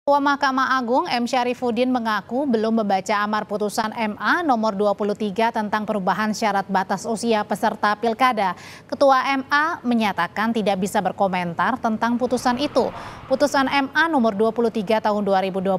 Ketua Mahkamah Agung M. Syarifuddin mengaku belum membaca amar putusan MA nomor 23 tentang perubahan syarat batas usia peserta pilkada. Ketua MA menyatakan tidak bisa berkomentar tentang putusan itu. Putusan MA nomor 23 tahun 2024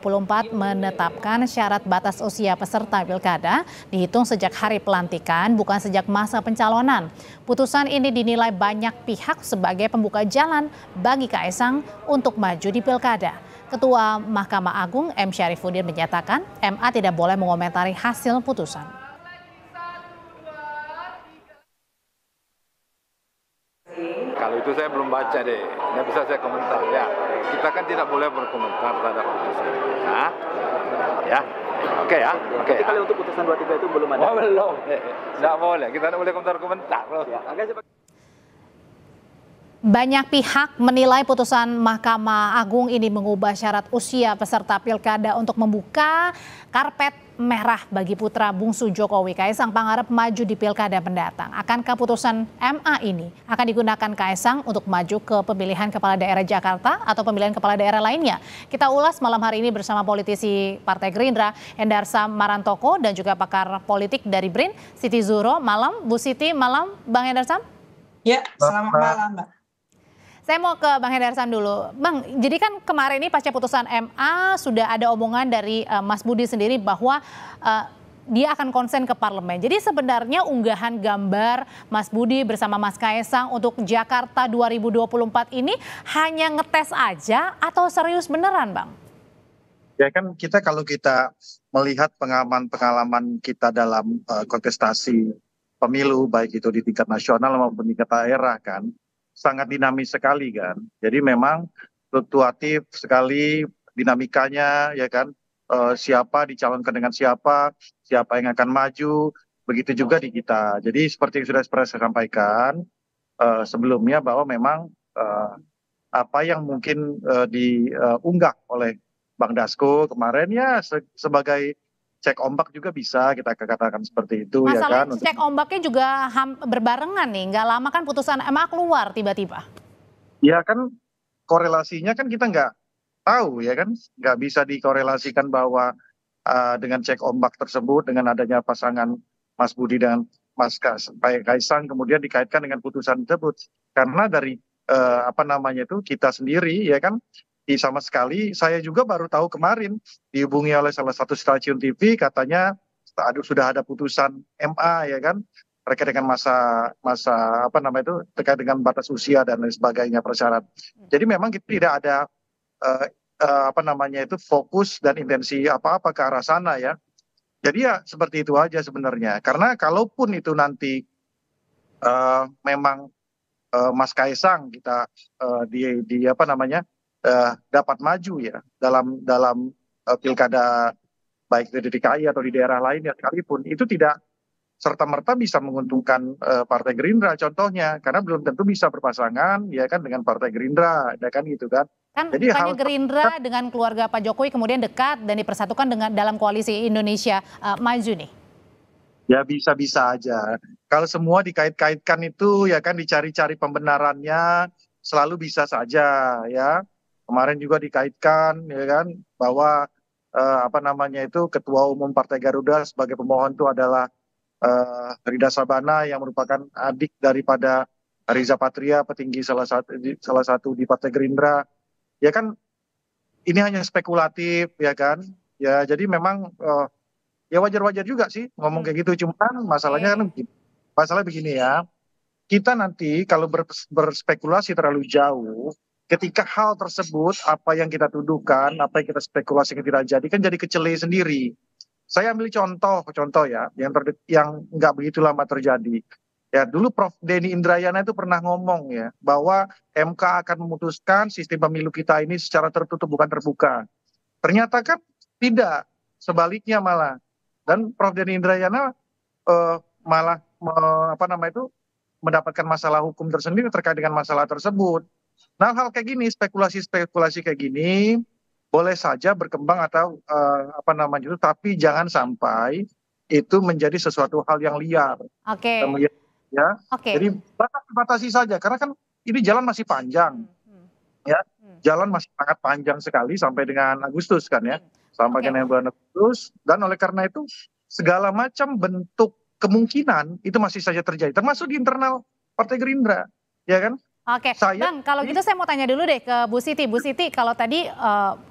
menetapkan syarat batas usia peserta pilkada dihitung sejak hari pelantikan, bukan sejak masa pencalonan. Putusan ini dinilai banyak pihak sebagai pembuka jalan bagi Kaesang untuk maju di pilkada. Ketua Mahkamah Agung M. Syarifuddin menyatakan MA tidak boleh mengomentari hasil putusan. Kalau itu saya belum baca deh, nggak bisa saya komentar ya. Kita kan tidak boleh berkomentar terhadap putusan. Ya, oke ya. Oke. Tapi kalau untuk putusan 23 itu belum ada. Oh, belum, nggak boleh. Kita nggak boleh komentar-komentar. Ya, banyak pihak menilai putusan Mahkamah Agung ini mengubah syarat usia peserta pilkada untuk membuka karpet merah bagi putra bungsu Jokowi, Kaesang Pangarep, maju di pilkada mendatang. Akankah putusan MA ini akan digunakan Kaesang untuk maju ke pemilihan kepala daerah Jakarta atau pemilihan kepala daerah lainnya? Kita ulas malam hari ini bersama politisi Partai Gerindra, Hendarsam Marantoko, dan juga pakar politik dari BRIN, Siti Zuhro. Malam, Bu Siti, malam Bang Hendarsam. Ya, selamat malam, Mbak. Saya mau ke Bang Hendarsam dulu. Bang, jadi kan kemarin ini pasca putusan MA sudah ada omongan dari Mas Budi sendiri bahwa dia akan konsen ke parlemen. Jadi sebenarnya unggahan gambar Mas Budi bersama Mas Kaesang untuk Jakarta 2024 ini hanya ngetes aja atau serius beneran, Bang? Ya kan kalau kita melihat pengalaman kita dalam kontestasi pemilu, baik itu di tingkat nasional maupun di tingkat daerah kan, sangat dinamis sekali kan. Jadi memang fluktuatif sekali dinamikanya ya kan. Siapa dicalonkan dengan siapa yang akan maju, begitu juga di kita. Jadi seperti yang sudah saya sampaikan sebelumnya bahwa memang apa yang mungkin diunggah oleh Bang Dasko kemarin ya sebagai cek ombak juga bisa kita katakan seperti itu. Masalahnya ya kan. Cek ombaknya juga berbarengan nih, nggak lama kan putusan MA keluar tiba-tiba. Ya kan korelasinya kan kita nggak tahu ya kan, nggak bisa dikorelasikan bahwa dengan cek ombak tersebut dengan adanya pasangan Mas Budi dengan Mas Kaesang kemudian dikaitkan dengan putusan tersebut, karena dari kita sendiri ya kan. Sama sekali saya juga baru tahu kemarin dihubungi oleh salah satu stasiun TV, katanya sudah ada putusan MA ya kan terkait dengan terkait dengan batas usia dan lain sebagainya persyarat. Jadi memang kita tidak ada fokus dan intensi apa-apa ke arah sana ya. Jadi ya seperti itu aja sebenarnya. Karena kalaupun itu nanti memang Mas Kaesang kita dapat maju ya dalam pilkada baik di DKI atau di daerah lain ya sekalipun, itu tidak serta-merta bisa menguntungkan Partai Gerindra contohnya, karena belum tentu bisa berpasangan ya kan dengan Partai Gerindra ya kan gitu kan. Jadi Gerindra dengan keluarga Pak Jokowi kemudian dekat dan dipersatukan dengan dalam koalisi Indonesia Maju nih. Ya bisa-bisa aja. Kalau semua dikait-kaitkan itu ya kan dicari-cari pembenarannya selalu bisa saja ya. Kemarin juga dikaitkan ya kan bahwa Ketua Umum Partai Garuda sebagai pemohon itu adalah Rida Sabana yang merupakan adik daripada Riza Patria, petinggi salah satu di Partai Gerindra. Ya kan ini hanya spekulatif ya kan. Ya jadi memang ya wajar-wajar juga sih ngomong kayak gitu, cuman masalahnya kan begini ya. Kita nanti kalau berspekulasi terlalu jauh, ketika hal tersebut, apa yang kita tuduhkan, apa yang kita spekulasi tidak jadi, kan jadi kecele sendiri. Saya ambil contoh ya, yang nggak begitu lama terjadi. Ya dulu Prof. Denny Indrayana itu pernah ngomong ya, bahwa MK akan memutuskan sistem pemilu kita ini secara tertutup bukan terbuka. Ternyata kan tidak, sebaliknya malah. Dan Prof. Denny Indrayana malah mendapatkan masalah hukum tersendiri terkait dengan masalah tersebut. Nah hal kayak gini, spekulasi kayak gini boleh saja berkembang atau tapi jangan sampai itu menjadi sesuatu hal yang liar. Oke. Ya. Jadi batasi saja, karena kan ini jalan masih panjang. ya. Jalan masih sangat panjang sekali sampai dengan Agustus kan ya, sampai dengan bulan Agustus, dan oleh karena itu segala macam bentuk kemungkinan itu masih saja terjadi, termasuk di internal Partai Gerindra, ya kan? Oke, Saya Bang, kalau gitu saya mau tanya dulu deh ke Bu Siti. Bu Siti, kalau tadi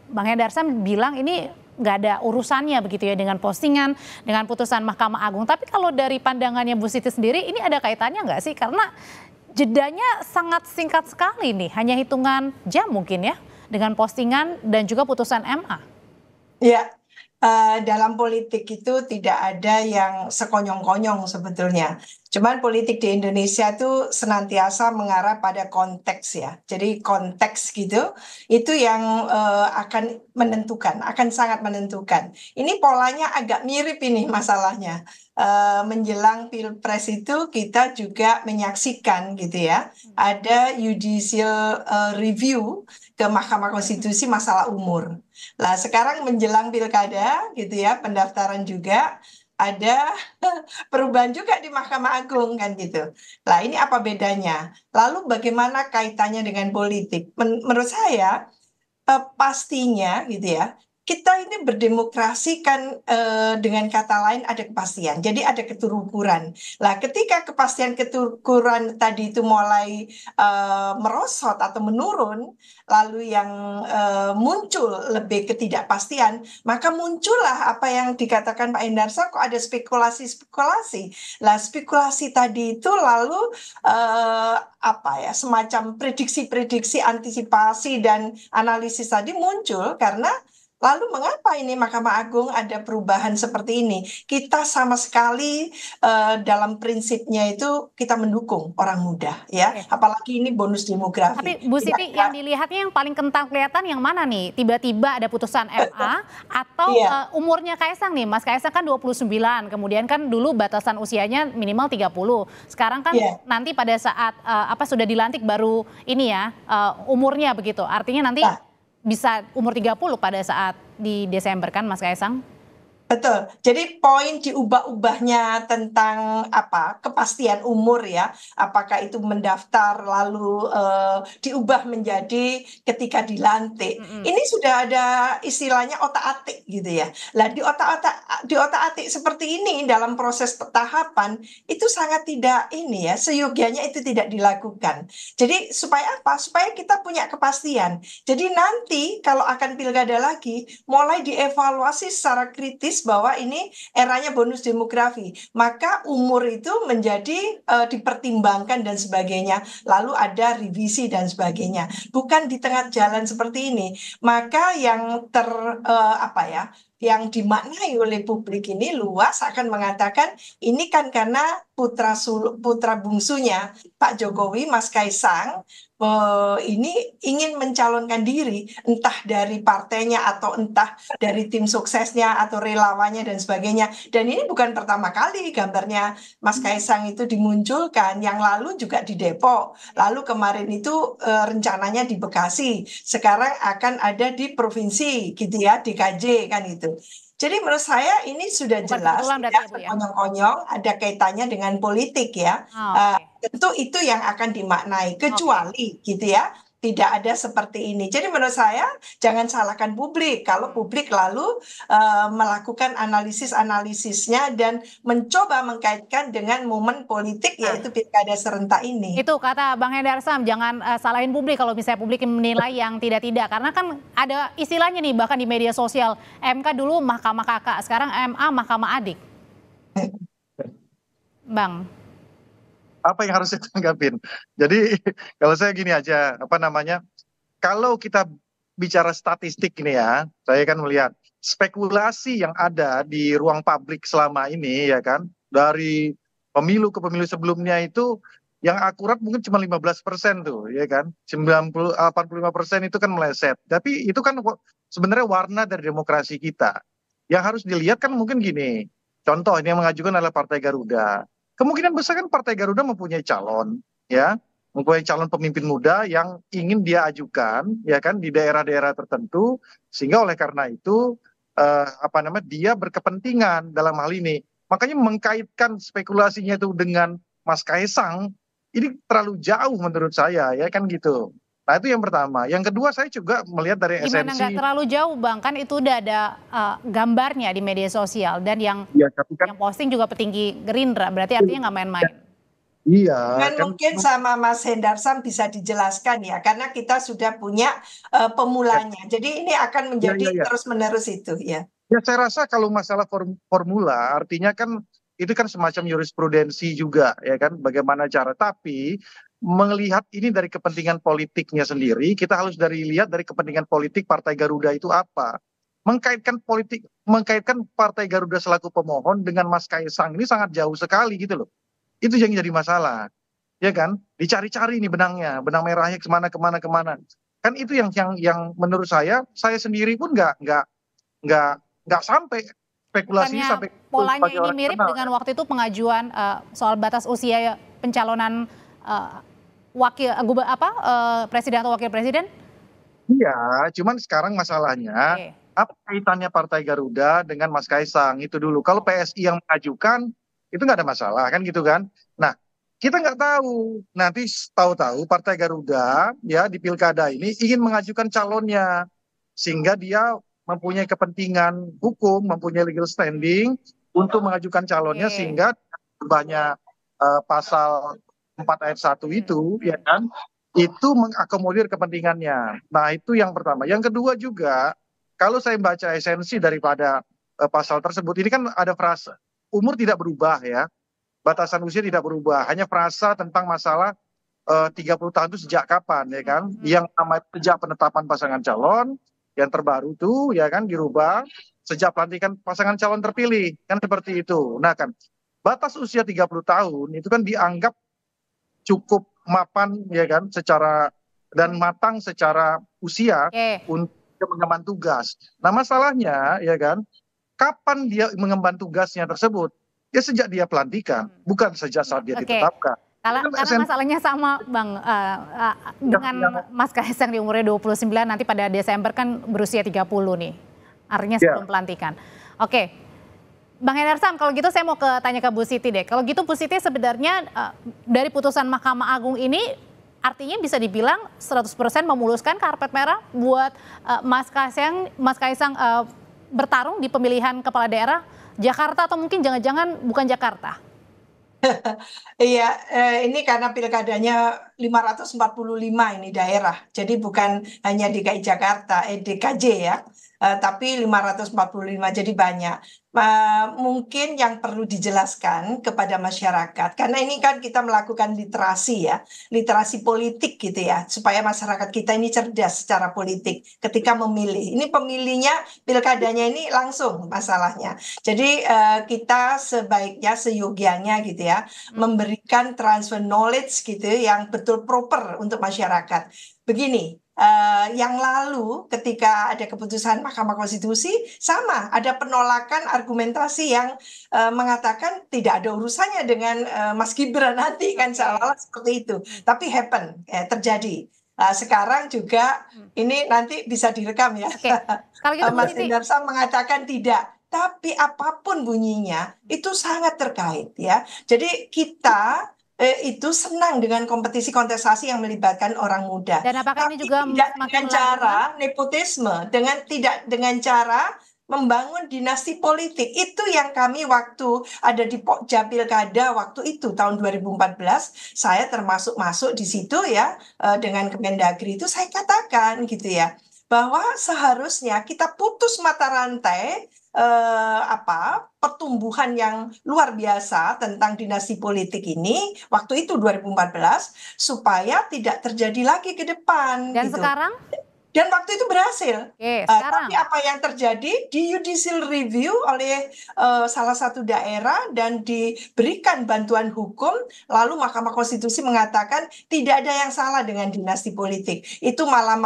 Bang Hendarsam bilang ini nggak ada urusannya begitu ya dengan postingan, dengan putusan Mahkamah Agung. Tapi kalau dari pandangannya Bu Siti sendiri, ini ada kaitannya nggak sih? Karena jedanya sangat singkat sekali nih, hanya hitungan jam mungkin ya, dengan postingan dan juga putusan MA. Ya, dalam politik itu tidak ada yang sekonyong-konyong sebetulnya. Cuman politik di Indonesia itu senantiasa mengarah pada konteks ya. Jadi konteks gitu, itu yang akan menentukan, akan sangat menentukan. Ini polanya agak mirip ini masalahnya. Menjelang Pilpres itu kita juga menyaksikan gitu ya, ada judicial review ke Mahkamah Konstitusi masalah umur. Nah, sekarang menjelang pilkada gitu ya, pendaftaran juga ada perubahan juga di Mahkamah Agung kan gitu. Nah, ini apa bedanya? Lalu bagaimana kaitannya dengan politik? Menurut saya pastinya gitu ya. Kita ini berdemokrasi kan dengan kata lain ada kepastian. Jadi ada keterukuran. Lah ketika kepastian keterukuran tadi itu mulai merosot atau menurun, lalu yang muncul lebih ketidakpastian, maka muncullah apa yang dikatakan Pak Endarsa, kok ada spekulasi-spekulasi. Lah spekulasi tadi itu lalu apa ya, semacam prediksi-prediksi, antisipasi dan analisis tadi muncul karena lalu mengapa ini Mahkamah Agung ada perubahan seperti ini? Kita sama sekali dalam prinsipnya itu kita mendukung orang muda ya, apalagi ini bonus demografi. Tapi Bu Siti, yang dilihatnya yang paling kentang kelihatan yang mana nih? Tiba-tiba ada putusan MA atau umurnya Kaisang nih? Mas Kaisang kan 29, kemudian kan dulu batasan usianya minimal 30. Sekarang kan nanti pada saat sudah dilantik baru ini ya umurnya begitu. Artinya nanti bisa umur 30 pada saat di Desember kan Mas Kaisang? Betul. Jadi poin diubah-ubahnya tentang apa kepastian umur ya, apakah itu mendaftar lalu diubah menjadi ketika dilantik. Ini sudah ada istilahnya otak-atik gitu ya. Lah di otak-atik seperti ini dalam proses tahapan itu sangat tidak ini ya, seyogianya itu tidak dilakukan. Jadi supaya apa? Supaya kita punya kepastian. Jadi nanti kalau akan pilkada lagi mulai dievaluasi secara kritis bahwa ini eranya bonus demografi, maka umur itu menjadi dipertimbangkan dan sebagainya, lalu ada revisi dan sebagainya, bukan di tengah jalan seperti ini. Maka yang yang dimaknai oleh publik ini luas akan mengatakan ini kan karena putra bungsunya Pak Jokowi, Mas Kaisang, ini ingin mencalonkan diri entah dari partainya atau entah dari tim suksesnya atau relawannya dan sebagainya. Dan ini bukan pertama kali gambarnya Mas Kaisang itu dimunculkan, yang lalu juga di Depok, lalu kemarin itu rencananya di Bekasi, sekarang akan ada di provinsi gitu ya, DKJ kan itu. Jadi menurut saya ini sudah jelas tidak konyong-konyong, ada kaitannya dengan politik ya. Tentu itu yang akan dimaknai, kecuali gitu ya, tidak ada seperti ini. Jadi menurut saya jangan salahkan publik kalau publik lalu melakukan analisis-analisisnya dan mencoba mengkaitkan dengan momen politik yaitu pilkada serentak ini. Itu kata Bang Hendarsam, jangan salahin publik kalau misalnya publik menilai yang tidak-tidak. Karena kan ada istilahnya nih bahkan di media sosial, MK dulu Mahkamah Kakak, sekarang MA Mahkamah Adik. Bang. Apa yang harus ditanggapin? Jadi kalau saya gini aja, kalau kita bicara statistik ini ya, saya kan melihat spekulasi yang ada di ruang publik selama ini ya kan, dari pemilu ke pemilu sebelumnya itu yang akurat mungkin cuma 15% tuh ya kan, 85% itu kan meleset. Tapi itu kan sebenarnya warna dari demokrasi kita. Yang harus dilihat kan mungkin gini, contoh ini yang mengajukan adalah Partai Garuda. Kemungkinan besar kan Partai Garuda mempunyai calon, ya, mempunyai calon pemimpin muda yang ingin dia ajukan, ya kan, di daerah-daerah tertentu, sehingga oleh karena itu, dia berkepentingan dalam hal ini. Makanya mengkaitkan spekulasinya itu dengan Mas Kaisang, ini terlalu jauh menurut saya, ya kan gitu. Nah itu yang pertama. Yang kedua saya juga melihat dari Gimana esensi. nggak terlalu jauh Bang, kan itu udah ada gambarnya di media sosial dan yang Ya, tapi kan posting juga petinggi Gerindra, berarti artinya nggak main-main. iya Dan kan. mungkin sama Mas Hendarsam bisa dijelaskan ya, karena kita sudah punya pemulanya. Jadi ini akan Ya, menjadi ya, ya. terus-menerus itu ya. Ya saya rasa kalau masalah formula artinya kan itu kan semacam jurisprudensi juga ya kan bagaimana cara, tapi melihat ini dari kepentingan politiknya sendiri, kita harus lihat dari kepentingan politik Partai Garuda itu apa. Mengkaitkan Partai Garuda selaku pemohon dengan Mas Kaisang ini sangat jauh sekali gitu loh. Itu yang jadi masalah. Ya kan? Dicari-cari nih benang merahnya kemana. Kan itu yang menurut saya sendiri pun nggak sampai spekulasi Bukannya sampai polanya sebagai ini orang mirip kenal. dengan waktu itu pengajuan soal batas usia pencalonan presiden atau wakil presiden? Iya, cuman sekarang masalahnya Oke. apa kaitannya Partai Garuda dengan Mas Kaisang itu dulu. Kalau PSI yang mengajukan itu nggak ada masalah kan gitu kan. Nah kita nggak tahu nanti tahu-tahu Partai Garuda ya di pilkada ini ingin mengajukan calonnya sehingga dia mempunyai kepentingan hukum, mempunyai legal standing untuk mengajukan calonnya Oke. sehingga banyak pasal 4 ayat 1 itu ya kan itu mengakomodir kepentingannya. Nah, itu yang pertama. Yang kedua juga, kalau saya baca esensi daripada pasal tersebut, ini kan ada frasa, umur tidak berubah ya, batasan usia tidak berubah, hanya frasa tentang masalah 30 tahun itu sejak kapan ya kan, yang namanya sejak penetapan pasangan calon, yang terbaru tuh ya kan dirubah, sejak pelantikan pasangan calon terpilih, kan seperti itu. Nah kan, batas usia 30 tahun itu kan dianggap cukup mapan ya kan secara dan matang secara usia Oke. untuk mengemban tugas. Nah masalahnya ya kan kapan dia mengemban tugasnya tersebut? Ya sejak dia pelantikan, bukan sejak saat dia Oke. ditetapkan. Karena masalahnya sama Bang dengan Mas Kaisang di umurnya 29, nanti pada Desember kan berusia 30 nih. Artinya sebelum pelantikan. Oke. Bang Hendarsam, kalau gitu saya mau tanya ke Bu Siti deh. Kalau gitu Bu Siti sebenarnya dari putusan Mahkamah Agung ini artinya bisa dibilang 100% memuluskan karpet merah buat Mas Kaisang bertarung di pemilihan kepala daerah Jakarta atau mungkin jangan-jangan bukan Jakarta? Iya, ini karena pilkadanya 545 ini daerah. Jadi bukan hanya DKI Jakarta, DKJ ya. Tapi 545 jadi banyak. Mungkin yang perlu dijelaskan kepada masyarakat, karena ini kan kita melakukan literasi ya, literasi politik gitu ya, supaya masyarakat kita ini cerdas secara politik ketika memilih. Ini pemilihnya, pilkadanya ini langsung masalahnya. Jadi kita sebaiknya, seyogianya gitu ya, memberikan transfer knowledge gitu yang betul proper untuk masyarakat. Begini. Yang lalu ketika ada keputusan Mahkamah Konstitusi sama ada penolakan argumentasi yang mengatakan tidak ada urusannya dengan Mas Gibran nanti kan seolah-olah seperti itu, tapi terjadi. Sekarang juga ini nanti bisa direkam ya. Oke. Kalau gitu Mas Hendarsam mengatakan tidak. Tapi apapun bunyinya itu sangat terkait ya. Jadi kita itu senang dengan kompetisi kontestasi yang melibatkan orang muda. Dan apakah tapi ini juga tidak dengan cara nepotisme, tidak dengan cara membangun dinasti politik. Itu yang kami waktu ada di Pokja Pilkada waktu itu tahun 2014, saya termasuk masuk di situ ya dengan Kemendagri itu saya katakan gitu ya, bahwa seharusnya kita putus mata rantai pertumbuhan yang luar biasa tentang dinasti politik ini waktu itu 2014 supaya tidak terjadi lagi ke depan. Dan gitu. sekarang? Dan waktu itu berhasil. Sekarang. Tapi apa yang terjadi di judicial review oleh salah satu daerah dan diberikan bantuan hukum, lalu Mahkamah Konstitusi mengatakan tidak ada yang salah dengan dinasti politik. Itu malah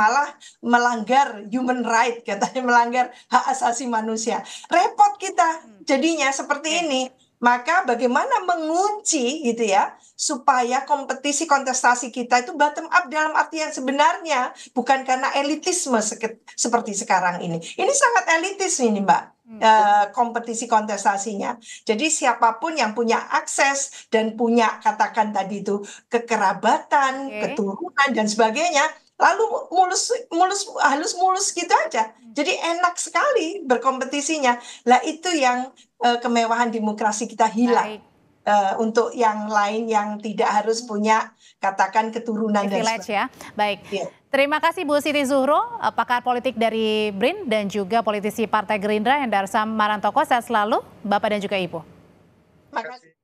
melanggar human right, katanya melanggar hak asasi manusia. Repot kita jadinya seperti ini. Maka bagaimana mengunci gitu ya, supaya kompetisi kontestasi kita itu bottom up dalam arti yang sebenarnya, bukan karena elitisme seperti sekarang ini. Ini sangat elitis ini Mbak, kompetisi kontestasinya. Jadi siapapun yang punya akses dan punya katakan tadi itu kekerabatan, keturunan dan sebagainya, lalu halus mulus gitu aja. Jadi enak sekali berkompetisinya. Lah itu yang kemewahan demokrasi kita hilang. Baik. Untuk yang lain yang tidak harus punya katakan keturunan dan Privilege ya. Baik. Iya. Terima kasih Bu Siti Zuhro, pakar politik dari BRIN dan juga politisi Partai Gerindra Endar Sam Marantoko. Sehat selalu Bapak dan juga Ibu. Terima kasih.